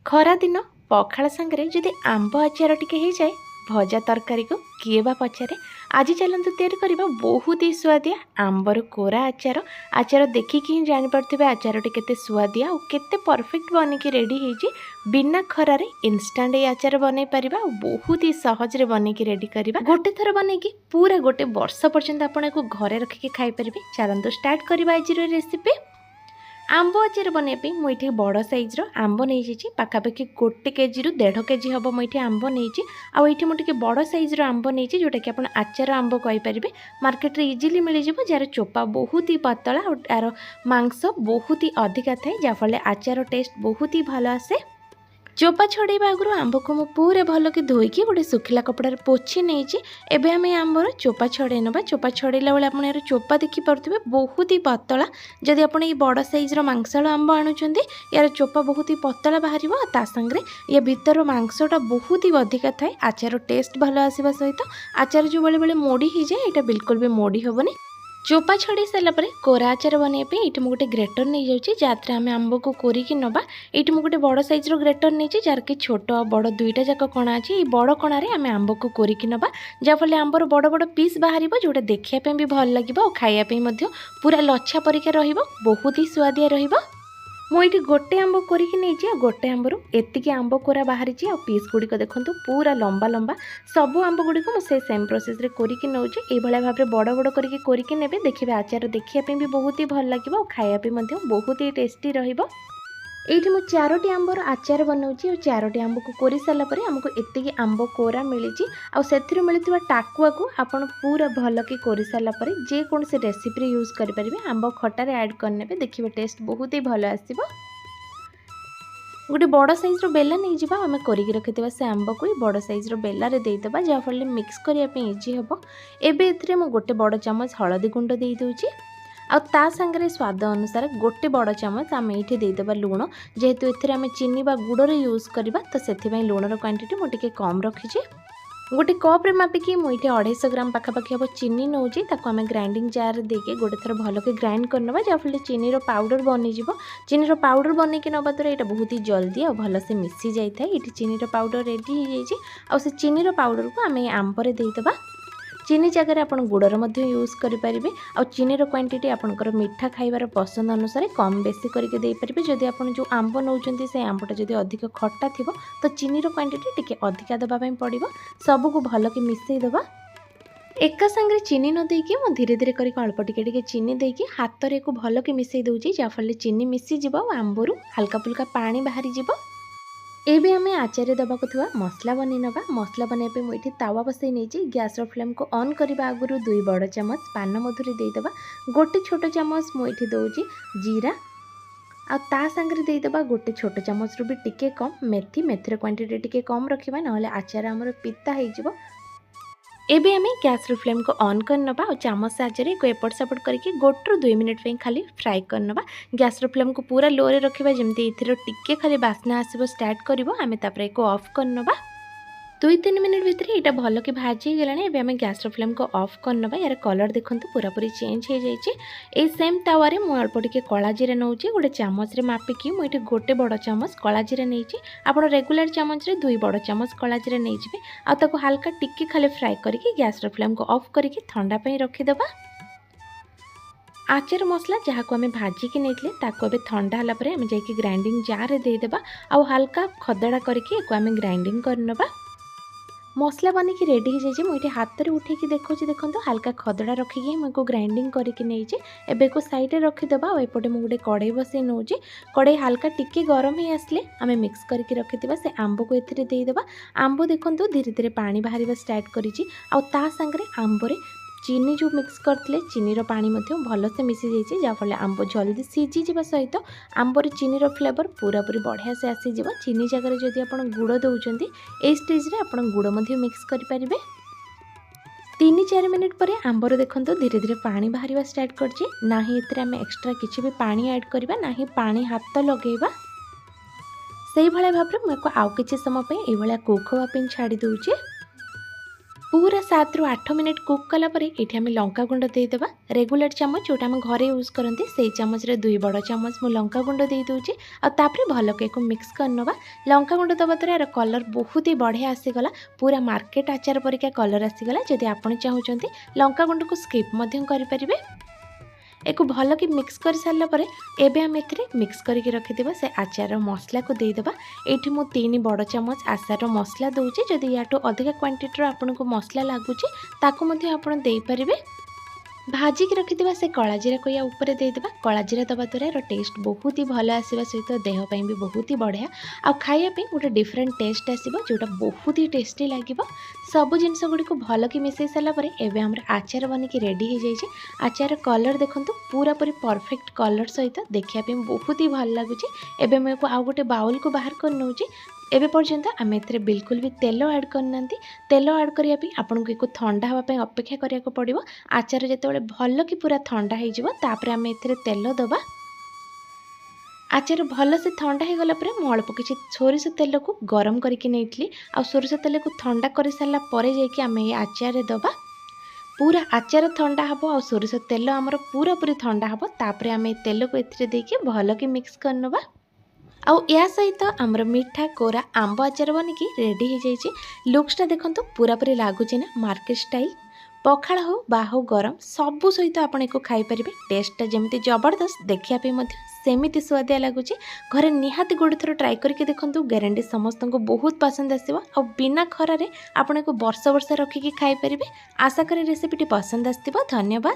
खरा दिन पखाड़ सांगे जदि आंब आचार टिके हो जाए भजा तरकारी को किए बा पचारे। आज चलते तैयारी करबा बहुत ही सुआदिया आंबर कोरा आचार। आचार देखिकी ही जानीपे आचार केते सुआदिया और केते परफेक्ट बनिकी रेडी होइछि। बिना खरारे इंस्टांट ये आचार बनै परिबा बहुत ही सहज रे बनिकी रेडी करबा। गोटे थर बनैकी पूरा गोटे वर्ष पर्यंत आपण को घरे रखिके खाई परिबे। चलंतु स्टार्ट करबा आज रेसिपी। आंब आचार बनवाई मुझे बड़ सैज्र आंब नहीं जाइए पाखापाखि 1 केजी रु 1.5 केजी हम मुझे आंब नहीं आईटी मुझे बड़ सैज्र आंब नहीं जोटा कि आप आचार आंब कहींपारे। मार्केट रे इजिली मिल जाए जार चोपा बहुत ही पतला और यार मांस बहुत ही अधिका थाए जहाँफल आचार टेस्ट बहुत ही भल आसे। चोपा छड़ेबा आगु आंब को मु पूरे भल कि धोईकी गोटे सुखिला कपड़े पोछि नहीं। एबे आम आंबर चोपा छड़े ना। चोपा छड़ेला बेले आप चोपा देखिपे बहुत ही पतला। जदि आप बड़ सैज्र मांसाल आंब आणुचंदी यार चोपा बहुत ही पतला बाहर ता संगे या भीतर मांसटा बहुत ही अधिका थाए। आचार टेस्ट भल आसवा सहित आचार जो बेले बेले मोड़ी हो जाए यहाँ बिल्कुल भी मोड़ी हेनी। चोपा छड़ी सारापर कोरा आचार बनवाई ये गोटे ग्रेटर नहीं जाऊँगी जहाँ आम आंब को कोरिकी नवा। ये गोटे बड़ सैज्र ग्रेटर नहीं जार कि छोट बड़ दुईटा जाक कणा अच्छी। ये बड़ कणारे आम आंब को कोरिकी नवा जहाँफल आंबर बड़ बड़ पीस बाहर जोटा देखापी भी भल लगे और खायापी पूरा लच्छा परिका बहुत ही सुआदिया रहिबो। मुझे गोटे आंब कोरिकी नहीं गोटे आंबर एतिकी आंब कोरा बाहरी और पीस गुड़िक देखो पूरा लंबा लंबा सबू आंब गुड़िक मुझे सेम प्रोसेस रे कोरिकी नौचे। ये भाव में बड़ बड़ कोरिकी नेबे देखिए आचार देखापी भी बहुत ही भल लगे और खायापी बहुत ही टेस्टी रहिबो। एठी मु 4टी आंबर आचार बनाऊँगी और 4टी आंब को कोरी सारापर आमको एतिकी आंब कोरा मिली और से मिलता टाकुआ को आपण पूरा भल कि कोरी सारापर जेकोसी रेसिपी यूज करेंगे। आंब खटार ऐड करने देखिए टेस्ट बहुत ही भल आसो। गोटे बड़ सैज्र बेला नहीं जावा आम करिकी रखिथिबा से आंब को बड़ सैज्र बेलारे देदेबा जहाँफल मिक्स करने इजी हम। एबे मु गोटे बड़ चामच हलदी गुंड दे दूची और ता संगे स्वाद अनुसार गोटे बड़ चामच आम ये देदेबा लुण। जेहेतु एथिरे आम चीनी बा गुड़ यूज करबा तो से लुणर क्वांटिटी मुझे कम रखी। गोटे कप रे मापिकी मुझे 250 ग्राम पाखापाखि हम चीनी नौजी आम ग्राइंडिंग जार देके गोटे थर भल के ग्राइंड करना जहाँफल चीनी पाउडर बन चीनी पाउडर बनई के नवा द्वारा यहाँ बहुत ही जल्दी और भल से मिसी जाए। ये चीनी पाउडर रेडी हो जाए से चीनी पाउडर को आम आंबर देदेबा। चीनी जगह आप गुड़र यूज करेंगे और चीनीर क्वांटिटी आपंकर मीठा खाइबार पसंद अनुसार कम बेसी करके देपारे। जदि आप जो आंब नौकरी से आंबटा जदि अधिक खट्टा थी तो चीनीर क्वांटिटी टिके अधिका देवाई पड़ो। सबको भल कि मिसई देवा एका संगे चीनी न देकी मु धीरे धीरे कर अल्प टिके चीनी देकी हाथ रे को भल कि मिसई दूची जहाँफल चीनी मिसीज और आंबरू हल्का फुल्का पानी बाहरी जीव। एबे आमे आचार्य दबाक थुआ मसला बनी नवा। मसला बनाइबे मुझे तावा बसई नहीं गैस फ्लेम को ऑन करने आगु 2 बड़ चामच पान मधुरी देदेबा। गोटे छोट चामच मुझे दौची जीरा आ ता संगे देदेबा गोटे छोट चामच रु भी टिके कम मेथी। मेथीर क्वांटिटी टिके कम रखिबा नहले आचार हमर पिता हो जिवो। एबे आमे गैस फ्लेम को ऑन करनबा और चामच साहाय्य को एपट सेपट करके 1 ରୁ 2 मिनट पे खाली फ्राई करनबा। गैस फ्लेम को पूरा लो रे रखिबा जेमती इथिरो टिके खाली बास्ना आसीबो स्टार्ट करिवो। आमे तापरे को ऑफ करनबा। 2-3 मिनट भितर यहाँ भल कि भाजी गलानी। एबे आमे गैस फ्लेम को ऑफ करनबा। यार कलर देखंतु पूरा पूरी चेंज हो जाइए। ए सेम तावारे मु अल्प टिके कला जीरा नौची गोटे चामच रे मापिकी मुझे गोटे बड़ चामच कला जीरा नहीं आप रेगुलर चामच रे 2 बड़ चामच कला जीरा नहीं जाए आ ताको हल्का टिके खाली फ्राई करके गैस फ्लेम को ऑफ करके ठंडा पे रखिदेबा। आचार मसला जहाँ को आम भाजिकी नहीं ताको अब ठंडा है पर आम जा ग्राइंडिंग जार देदेबा और हल्का खदड़ा करके आम ग्राइंडिंग करनबा। मसला बनिकी रेडी हो जाए। मुझे हाथ में उठे देखो देखो हल्का खदड़ा रखिकी मुझे ग्राइंडिंग करके नहीं एबे को साइड में रखिदेबा। और एपटे मुझे गोटे कड़े बसई नौची कड़े हल्का टिके गरम ही आसले आम मिक्स करके रखिथिबा से आंब को एथिरे देदेबा। आंब देखो धीरे धीरे पानी बाहर स्टार्ट करिछि और ता संगे आंबरे चीनी जो मिक्स करते चीनीर पानी भल से मिसी जाइए जहाँफल आंब जल्दी सीझी जा सहित आंबर चीनीर फ्लेवर पूरा पूरी बढ़िया से आसीज। चीनी जगह जदि आप गुड़ दौरान ए स्टेज रे आप गुड़ मिक्स करें। 3-4 मिनट पर आंबर देखो धीरे धीरे पानी बाहर स्टार्ट कर आम एक्सट्रा किसी भी पानी ऐड करवा ना पानी हाथ लगेगा। से भाव में मुझे आउ कि समय ये कुक हाँपी छाड़ी दूचे। पूरा 7 ରୁ 8 मिनिट कुक कलापर ये आम लंका गुंड देदेबा रेगुलर चामच जोटा आम घरे यूज करते से चामच 2 बड़ चामच मु लंका गुंड दे दूची आउे भल के मिक्स करनवा लंका गुंड दबा द्वारा यार कलर बहुत ही बढ़िया आसीगला पूरा मार्केट आचार परिका कलर आसीगला जदि आप चाहते लंका गुंड को स्किप करें एक भल कि मिक्स कर सारा पर एबे आम एथिरे मिक्स करके रखिदिबा से आचार मसला को देदेबा एठी मु 3 बड़ चामच आचार मसला दूची जदि याटो अधिक क्वांटिटी आपन को मसला लागुची ताकू मध्ये आपण देई परिबे भाजिक रखिदिबा से कला जीरा को या ऊपर देदेबा कला जीरा दबा द्वारा टेस्ट बहुत ही भल आसवा सहित देह ପାଇଁ भी बहुत ही बढ़िया आ खाइया पे गोटे डिफरेंट टेस्ट आसीबो जोटा बहुत ही टेस्टी लागिबो सब जिनस गुडी को भल कि मिसई साला परे एबे हमर आचार बनी की रेडी हो जाइए आचार कलर देखंतु पूरा पूरी परफेक्ट कलर सहित देखिया पे बहुत ही भल लागुची एबे मैं को आ गोटे बाउल को बाहर कर नउची एबे पर्यंत आम ए बिल्कुल भी तेल ऐड करना तेल ऐड करने आपन को ठंडा हाँवाई अपेक्षा करने पड़ो आचार जो भल कि पूरा ठंडा होपर आम ए तेल दबा आचार भल से ठंडा हो गला मु अल्प किसी सोरिष तेल को गरम करके नहीं आ सोरिष तेल को ठंडा कर सारापर जामें ये आचार दबा पूरा आचार ठंडा हम आ सोरिष तेल आमर पूरा पूरी ठंडा हम तापर आम ए तेल को ए भल कि मिक्स करनवा आउ या सहित आमर मीठा कोरा आंब आचार बनिकी रेडी हो जाइए लुक्सटा देखंतु पूरा पूरी लागुचे ना मार्केट स्टाइल पखाड़ हो बा हो गरम सबू सहित आपण को खाई परिबे टेस्टटा जमिति जबरदस्त देखिया सेमिति स्वादिया लगुच घरे निहाती गोटे थर ट्राई करके देखंतु ग्यारंटी समस्त को बहुत पसंद आसीबो आ बिना खरारे आपण को वर्ष वर्ष रखिकी खाई परिबे आशा करी रेसिपीटी पसंद आस्तिबो धन्यवाद।